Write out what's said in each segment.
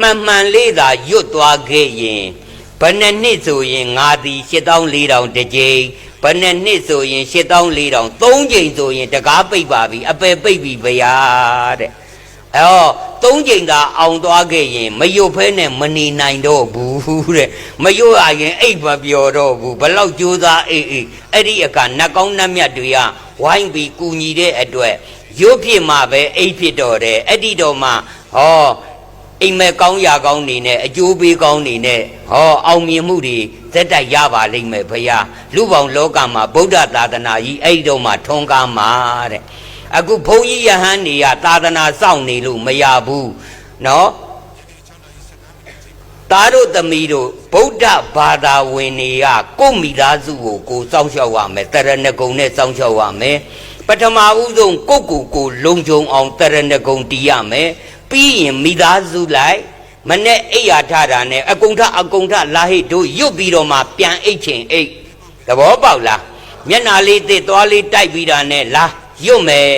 မှန်မှန်လေးသာရွတ်သွားခဲ့ရင်ဘယ်နှစ်ဆိုရင်ငါသည်8400တစ်ကြိမ်ဘယ်နှစ်ဆိုရင်8400 3ကြိမ်ဆိုရင်တကားပိတ်ပါပြီအပယ်ပိတ်ပြီဗျာတဲ့3ကြိမ်သာအောင်သွားခဲ့ရင်မရွတ်ဖဲနဲ့မနေနိုင်တော့ဘူးတဲ့မရွတ်ရရင်အိပ်မပျော်တော့ဘူးဘလောက်ကြိုးစားအိပ်အဲ့ဒီအခါနတ်ကောင်းနတ်မြတ်တွေကဝိုင်းပြီးကူညီတဲ့အတွက်ရွတ်ဖြစ်မှပဲအိပ်ဖြစ်တော့တယ်အဲ့ဒီတော့မှအိမ်မက်ကောင်းရာကောင်းနေနဲ့အကျိုးပေးကောင်းနေနဲ့အောင်မြင်မှုတွေဇက်တိုက်ရပါလိမ့်မယ်ဘုရားလူပေါင်းလောကမှာဗုဒ္ဓသာသနာကြီးအဲ့ဒီတော့မှထွန်းကားမှာတဲ့အခုဘုန်းကြီးယဟန်တွေကသာသနာစောင့်နေလို့မရဘူးနော်သားတို့သမီးတို့ဗုဒ္ဓဘာသာဝင်တွေကကိုယ့်မိသားစုကိုစောင့်ရှောက်ရမယ်တရဏဂုံနဲ့စောင့်ရှောက်ရမယ်ပထမဦးဆုံးကိုလုံခြုံအောင်တရဏဂုံတီးရမယ်ပြီးရင်မိသားစုလိုက်မနဲ့အိယာထတာနဲ့အကုန်ထလာဟိတို့ရွတ်ပြီးတော့မှပြန်အိတ်ချင်အိတ်သဘောပေါက်လားမျက်နာလေးတစ်သွားလေးတိုက်ပြီးတာနဲ့လာရွတ်မယ်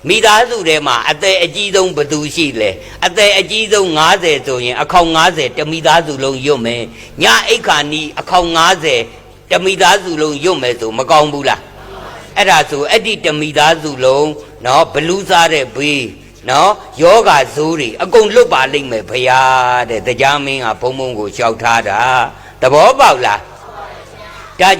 မိသားစုထဲမှာအသက်အကြီးဆုံးဘသူရှိလဲအသက်အကြီးဆုံး90ဆိုရင်အခေါင်90တမိသားစုလုံးရွတ်မယ်ညအိတ်ခါနီးအခေါင်90တမိသားစုလုံးရွတ်မယ်ဆိုမကောင်းဘူးလားအဲ့ဒါဆိုအဲ့ဒီတမိသားစုလုံးနော်ဘလူးစားတဲ့ဘေးနော်ယောဂဇိုးတွေအကုန်လွတ်ပါလိမ့်မယ်ဘုရားတဲ့တရားမင်းကဘုံဘုံကိုလျှောက်ထားတာသဘောပေါက်လားဒါ